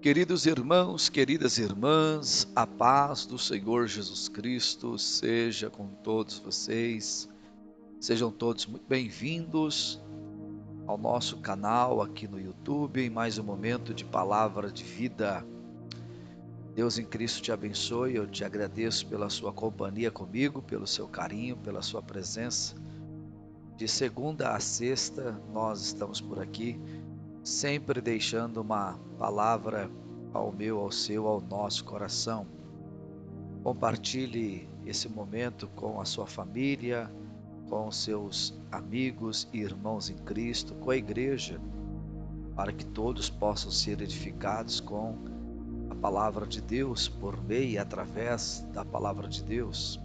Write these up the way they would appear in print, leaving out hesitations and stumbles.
Queridos irmãos, queridas irmãs, a paz do Senhor Jesus Cristo seja com todos vocês. Sejam todos muito bem-vindos ao nosso canal aqui no YouTube, em mais um momento de palavra de vida. Deus em Cristo te abençoe, eu te agradeço pela sua companhia comigo, pelo seu carinho, pela sua presença. De segunda a sexta, nós estamos por aqui, sempre deixando uma palavra ao meu, ao seu, ao nosso coração. Compartilhe esse momento com a sua família, com os seus amigos e irmãos em Cristo, com a igreja, para que todos possam ser edificados com a palavra de Deus, por meio e através da palavra de Deus.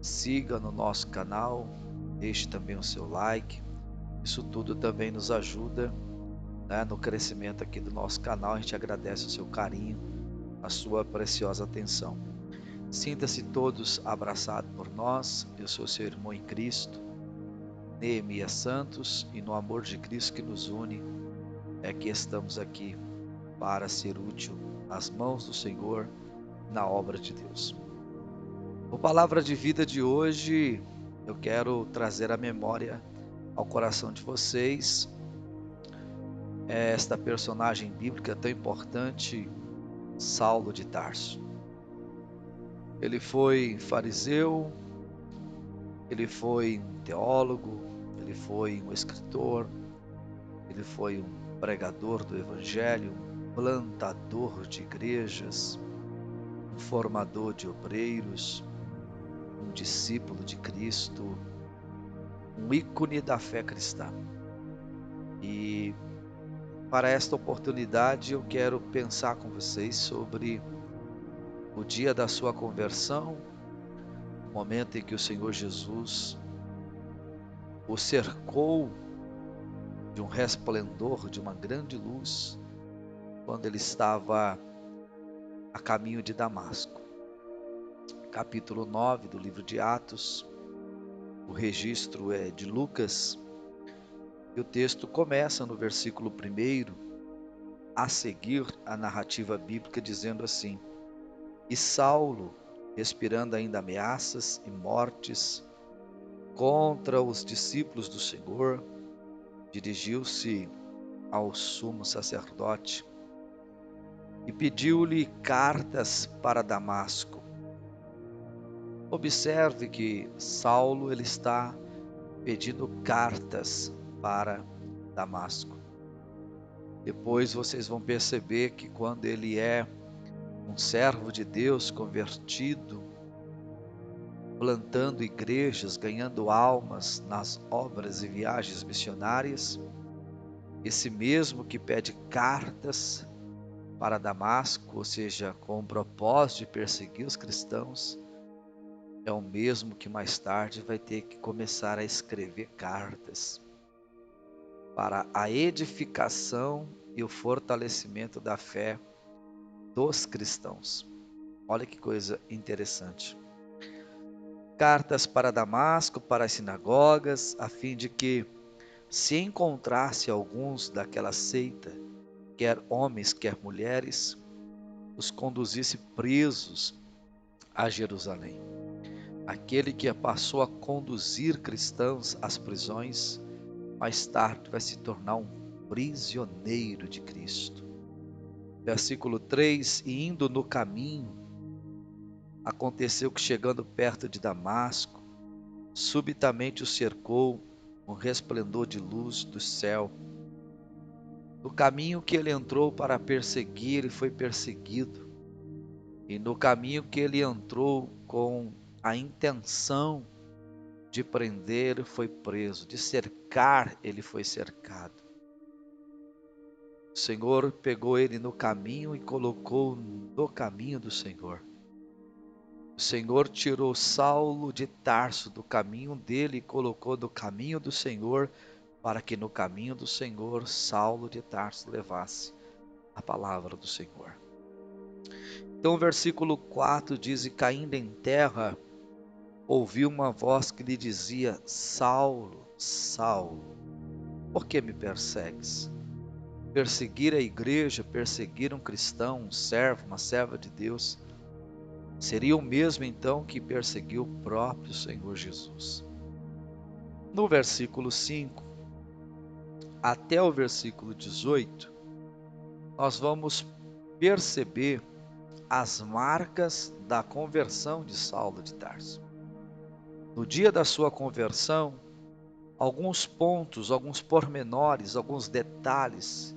Siga no nosso canal, deixe também o seu like, isso tudo também nos ajuda, né, no crescimento aqui do nosso canal. A gente agradece o seu carinho, a sua preciosa atenção. Sinta-se todos abraçados por nós. Eu sou seu irmão em Cristo, Neemias Santos, e no amor de Cristo que nos une, é que estamos aqui para ser útil nas mãos do Senhor, na obra de Deus. A palavra de vida de hoje, eu quero trazer à memória, ao coração de vocês, esta personagem bíblica tão importante, Saulo de Tarso. Ele foi fariseu, ele foi um teólogo, ele foi um escritor, ele foi um pregador do evangelho, um plantador de igrejas, um formador de obreiros, um discípulo de Cristo, um ícone da fé cristã. E para esta oportunidade eu quero pensar com vocês sobre o dia da sua conversão, o momento em que o Senhor Jesus o cercou de um resplendor, de uma grande luz, quando ele estava a caminho de Damasco. Capítulo 9 do livro de Atos, o registro é de Lucas, e o texto começa no versículo 1, a seguir a narrativa bíblica, dizendo assim: E Saulo, respirando ainda ameaças e mortes contra os discípulos do Senhor, dirigiu-se ao sumo sacerdote e pediu-lhe cartas para Damasco. Observe que Saulo ele está pedindo cartas para Damasco. Depois vocês vão perceber que quando ele é um servo de Deus convertido, plantando igrejas, ganhando almas nas obras e viagens missionárias, esse mesmo que pede cartas para Damasco, ou seja, com o propósito de perseguir os cristãos, é o mesmo que mais tarde vai ter que começar a escrever cartas para a edificação e o fortalecimento da fé dos cristãos. Olha que coisa interessante. Cartas para Damasco, para as sinagogas, a fim de que, se encontrasse alguns daquela seita, quer homens, quer mulheres, os conduzisse presos a Jerusalém. Aquele que passou a conduzir cristãos às prisões, mais tarde vai se tornar um prisioneiro de Cristo. Versículo 3: E indo no caminho, aconteceu que, chegando perto de Damasco, subitamente o cercou um resplendor de luz do céu. No caminho que ele entrou para perseguir, ele foi perseguido. E no caminho que ele entrou com a intenção de prender, foi preso. De cercar, ele foi cercado. O Senhor pegou ele no caminho e colocou no caminho do Senhor. O Senhor tirou Saulo de Tarso do caminho dele e colocou no caminho do Senhor, para que no caminho do Senhor Saulo de Tarso levasse a palavra do Senhor. Então o versículo 4 diz: E caindo em terra, ouviu uma voz que lhe dizia: Saulo, Saulo, por que me persegues? perseguir a igreja, perseguir um cristão, um servo, uma serva de Deus, seria o mesmo então que perseguiu o próprio Senhor Jesus. No versículo 5 até o versículo 18, nós vamos perceber as marcas da conversão de Saulo de Tarso. No dia da sua conversão, alguns pontos, alguns pormenores, alguns detalhes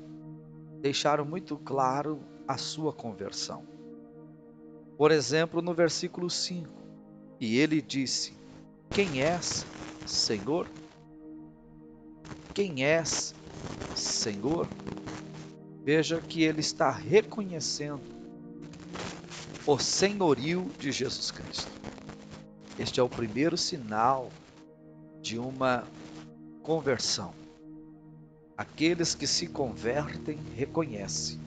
deixaram muito claro a sua conversão. Por exemplo, no versículo 5, e ele disse: Quem és, Senhor? Quem és, Senhor? Veja que ele está reconhecendo o senhorio de Jesus Cristo. Este é o primeiro sinal de uma conversão. Aqueles que se convertem reconhecem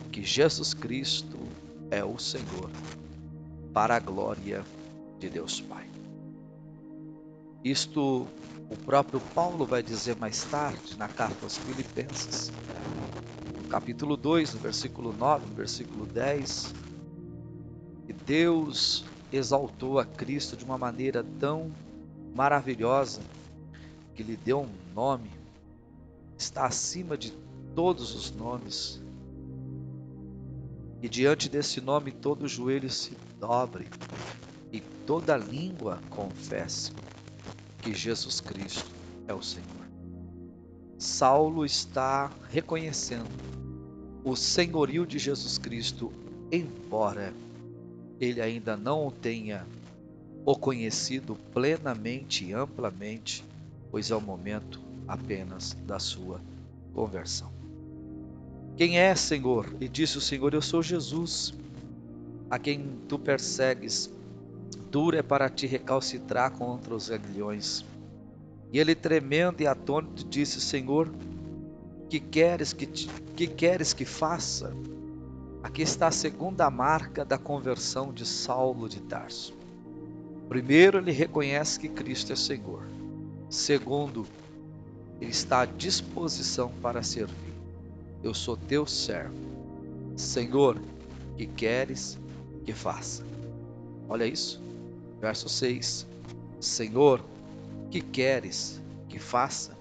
que Jesus Cristo é o Senhor, para a glória de Deus Pai. Isto o próprio Paulo vai dizer mais tarde na carta aos Filipenses, no capítulo 2, no versículo 9, no versículo 10, que Deus exaltou a Cristo de uma maneira tão maravilhosa, que lhe deu um nome, está acima de todos os nomes, e diante desse nome todo joelho se dobre, e toda língua confesse que Jesus Cristo é o Senhor. Saulo está reconhecendo o senhorio de Jesus Cristo, embora ele ainda não o tenha o conhecido plenamente e amplamente, pois é o momento apenas da sua conversão. Quem é, Senhor? E disse o Senhor: Eu sou Jesus, a quem tu persegues. Duro é para ti recalcitrar contra os aguilhões. E ele, tremendo e atônito, disse: Senhor, que queres que faça? Aqui está a segunda marca da conversão de Saulo de Tarso. Primeiro, ele reconhece que Cristo é Senhor. Segundo, ele está à disposição para servir. Eu sou teu servo. Senhor, que queres que faça? Olha isso. Verso 6. Senhor, que queres que faça?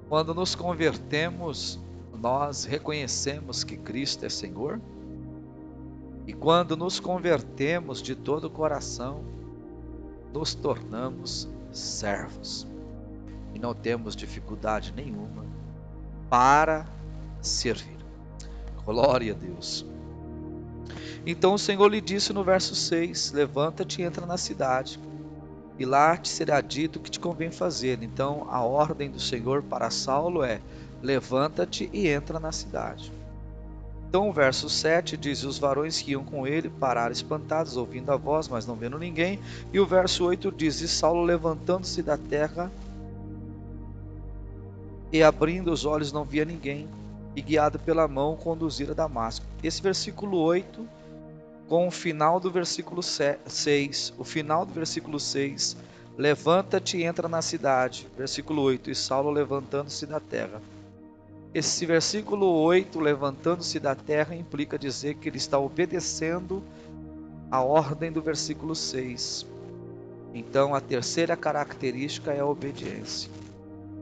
Quando nos convertemos, nós reconhecemos que Cristo é Senhor. E quando nos convertemos de todo o coração, nos tornamos servos. E não temos dificuldade nenhuma para servir. Glória a Deus. Então o Senhor lhe disse no verso 6, levanta-te e entra na cidade, e lá te será dito o que te convém fazer. Então a ordem do Senhor para Saulo é: levanta-te e entra na cidade. Então o verso 7 diz: os varões que iam com ele pararam espantados, ouvindo a voz, mas não vendo ninguém. E o verso 8 diz: e Saulo, levantando-se da terra e abrindo os olhos, não via ninguém, e guiado pela mão, conduziram a Damasco. Esse versículo 8, com o final do versículo 6, o final do versículo 6, levanta-te e entra na cidade. Versículo 8, e Saulo levantando-se da terra. Esse versículo 8, levantando-se da terra, implica dizer que ele está obedecendo a ordem do versículo 6. Então, a terceira característica é a obediência.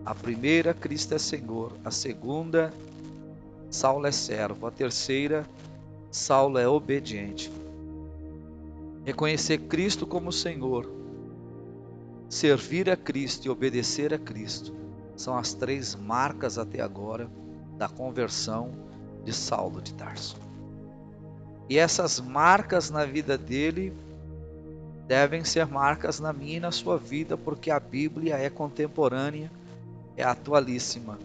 A primeira, Cristo é Senhor. A segunda, Saulo é servo. A terceira, Saulo é obediente. Reconhecer Cristo como Senhor, servir a Cristo e obedecer a Cristo são as três marcas até agora da conversão de Saulo de Tarso. E essas marcas na vida dele devem ser marcas na minha e na sua vida, porque a Bíblia é contemporânea, é atualíssima.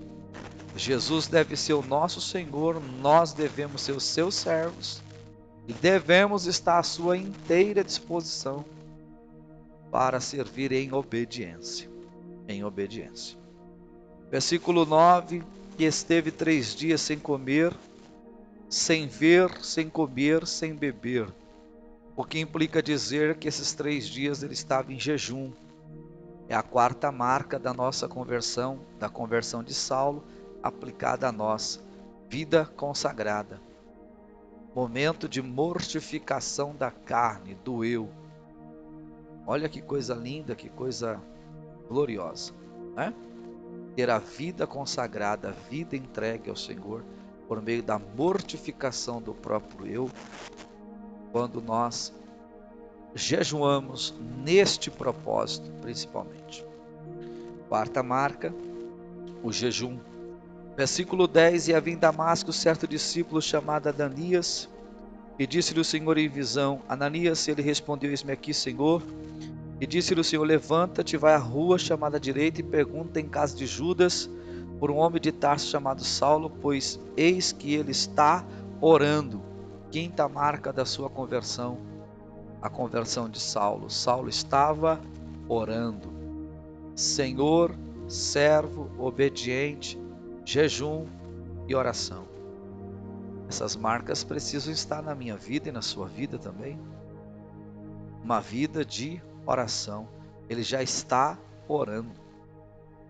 Jesus deve ser o nosso Senhor, nós devemos ser os seus servos e devemos estar à sua inteira disposição para servir em obediência. Em obediência. Versículo 9, que esteve 3 dias sem comer, sem ver, sem comer, sem beber. O que implica dizer que esses 3 dias ele estava em jejum. É a quarta marca da nossa conversão, da conversão de Saulo, aplicada a nós. Vida consagrada. Momento de mortificação da carne, do eu. Olha que coisa linda, que coisa gloriosa, né? Ter a vida consagrada, a vida entregue ao Senhor, por meio da mortificação do próprio eu, quando nós jejuamos neste propósito, principalmente. Quarta marca, o jejum. Versículo 10, e havia em Damasco certo discípulo chamado Ananias, e disse-lhe o Senhor em visão, Ananias, ele respondeu, eis-me aqui, Senhor. E disse-lhe o Senhor, levanta-te, vai à rua chamada à direita e pergunta em casa de Judas, por um homem de Tarso chamado Saulo, pois eis que ele está orando. Quinta marca da sua conversão, a conversão de Saulo. Saulo estava orando. Senhor, servo, obediente, jejum e oração. Essas marcas precisam estar na minha vida e na sua vida também. Uma vida de oração. Ele já está orando.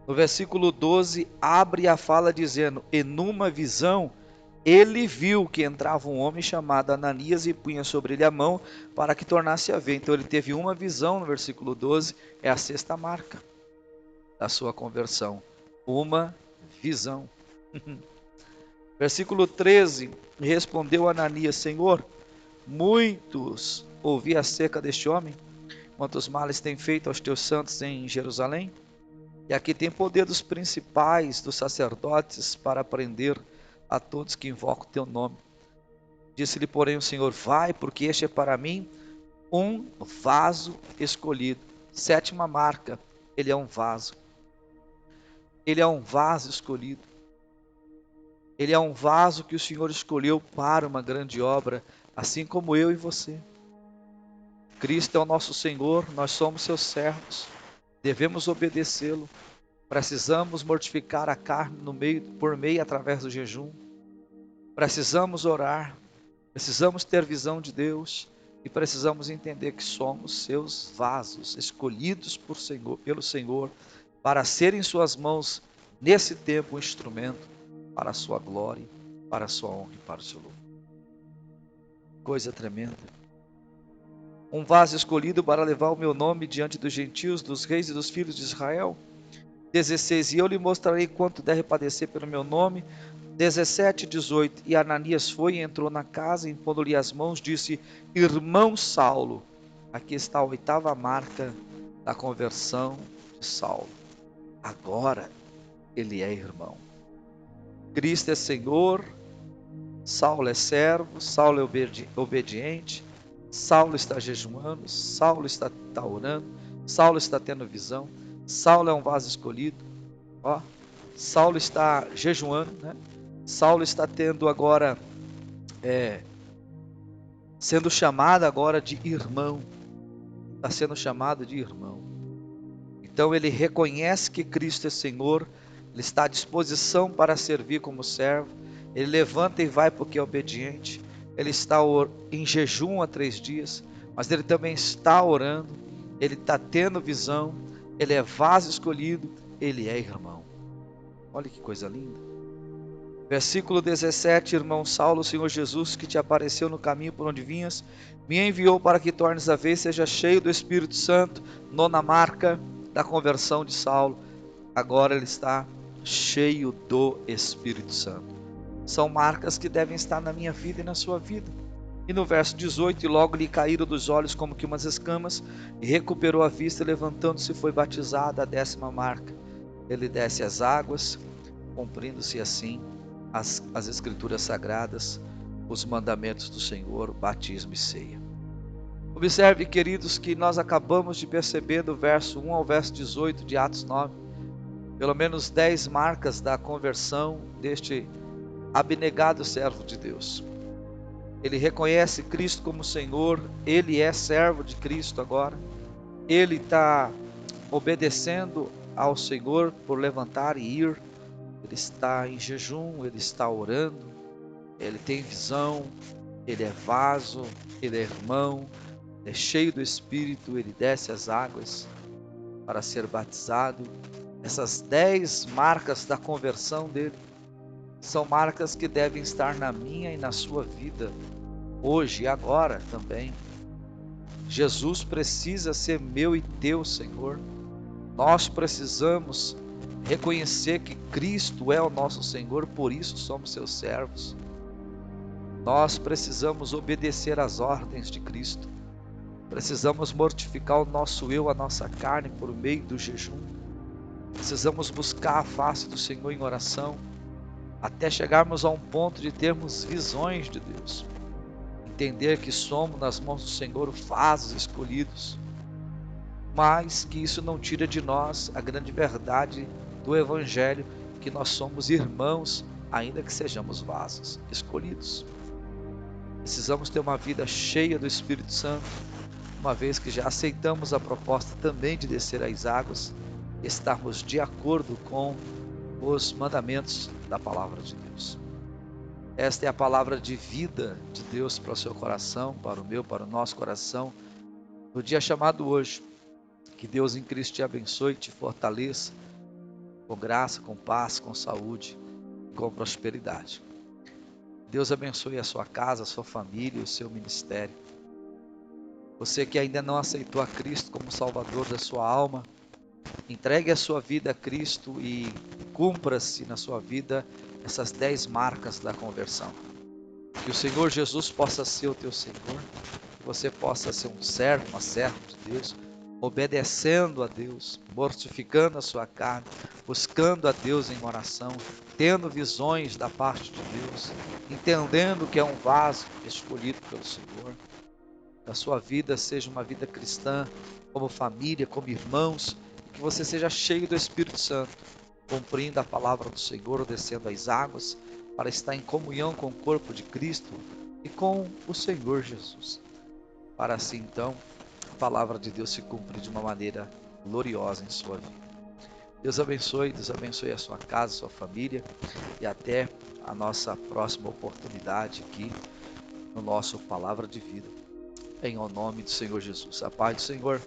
No versículo 12, abre a fala dizendo, e numa visão, ele viu que entrava um homem chamado Ananias e punha sobre ele a mão para que tornasse a ver. Então ele teve uma visão no versículo 12, é a sexta marca da sua conversão. Uma visão. Versículo 13, respondeu Ananias, Senhor, muitos ouvi acerca deste homem, quantos males tem feito aos teus santos em Jerusalém? E aqui tem poder dos principais, dos sacerdotes, para prender a todos que invocam o teu nome. Disse-lhe, porém, o Senhor, vai, porque este é para mim um vaso escolhido. Sétima marca, ele é um vaso. Ele é um vaso escolhido. Ele é um vaso que o Senhor escolheu para uma grande obra, assim como eu e você. Cristo é o nosso Senhor, nós somos seus servos, devemos obedecê-lo. Precisamos mortificar a carne por meio através do jejum. Precisamos orar, precisamos ter visão de Deus e precisamos entender que somos seus vasos, escolhidos pelo Senhor, para ser em suas mãos, nesse tempo, um instrumento para a sua glória, para a sua honra e para o seu louvor. Coisa tremenda. Um vaso escolhido para levar o meu nome diante dos gentios, dos reis e dos filhos de Israel. 16, e eu lhe mostrarei quanto deve padecer pelo meu nome. 17, 18, e Ananias foi e entrou na casa, impondo-lhe as mãos, disse, irmão Saulo, aqui está a oitava marca da conversão de Saulo. Agora ele é irmão. Cristo é Senhor, Saulo é servo, Saulo é obediente, Saulo está jejuando, Saulo está orando, Saulo está tendo visão, Saulo é um vaso escolhido, Saulo está jejuando, né? Saulo está tendo agora, sendo chamado agora de irmão, está sendo chamado de irmão. Então ele reconhece que Cristo é Senhor, ele está à disposição para servir como servo, ele levanta e vai porque é obediente, ele está em jejum há 3 dias, mas ele também está orando, ele está tendo visão, ele é vaso escolhido, ele é irmão. Olha que coisa linda. Versículo 17, irmão Saulo, o Senhor Jesus, que te apareceu no caminho por onde vinhas, me enviou para que tornes a ver, seja cheio do Espírito Santo. Nona marca da conversão de Saulo, agora ele está cheio do Espírito Santo. São marcas que devem estar na minha vida e na sua vida. E no verso 18, e logo lhe caíram dos olhos como que umas escamas, e recuperou a vista, levantando-se foi batizado, a 10ª marca. Ele desce as águas, cumprindo-se assim as escrituras sagradas, os mandamentos do Senhor, batismo e ceia. Observe, queridos, que nós acabamos de perceber do verso 1 ao verso 18 de Atos 9, pelo menos 10 marcas da conversão deste abnegado servo de Deus. Ele reconhece Cristo como Senhor, ele é servo de Cristo agora, ele está obedecendo ao Senhor por levantar e ir, ele está em jejum, ele está orando, ele tem visão, ele é vaso, ele é irmão, ele é cheio do Espírito, ele desce as águas para ser batizado. Essas 10 marcas da conversão dele São marcas que devem estar na minha e na sua vida, hoje e agora também. Jesus precisa ser meu e teu, Senhor. Nós precisamos reconhecer que Cristo é o nosso Senhor, por isso somos seus servos. Nós precisamos obedecer às ordens de Cristo. Precisamos mortificar o nosso eu, a nossa carne, por meio do jejum. Precisamos buscar a face do Senhor em oração, até chegarmos a um ponto de termos visões de Deus. Entender que somos nas mãos do Senhor vasos escolhidos, mas que isso não tira de nós a grande verdade do Evangelho, que nós somos irmãos, ainda que sejamos vasos escolhidos. Precisamos ter uma vida cheia do Espírito Santo, uma vez que já aceitamos a proposta também de descer às águas, estarmos de acordo com os mandamentos da palavra de Deus. Esta é a palavra de vida de Deus para o seu coração, para o meu, para o nosso coração, no dia chamado hoje. Que Deus em Cristo te abençoe e te fortaleça, com graça, com paz, com saúde, com prosperidade. Deus abençoe a sua casa, a sua família, o seu ministério. Você que ainda não aceitou a Cristo como Salvador da sua alma, entregue a sua vida a Cristo e cumpra-se na sua vida essas 10 marcas da conversão. Que o Senhor Jesus possa ser o teu Senhor, que você possa ser um servo, uma serva de Deus, obedecendo a Deus, mortificando a sua carne, buscando a Deus em oração, tendo visões da parte de Deus, entendendo que é um vaso escolhido pelo Senhor. Que a sua vida seja uma vida cristã, como família, como irmãos, e que você seja cheio do Espírito Santo, cumprindo a palavra do Senhor, descendo as águas, para estar em comunhão com o corpo de Cristo e com o Senhor Jesus. Para assim, então, a palavra de Deus se cumpre de uma maneira gloriosa em sua vida. Deus abençoe a sua casa, a sua família, e até a nossa próxima oportunidade aqui no nosso Palavra de Vida. Em o nome do Senhor Jesus. A paz do Senhor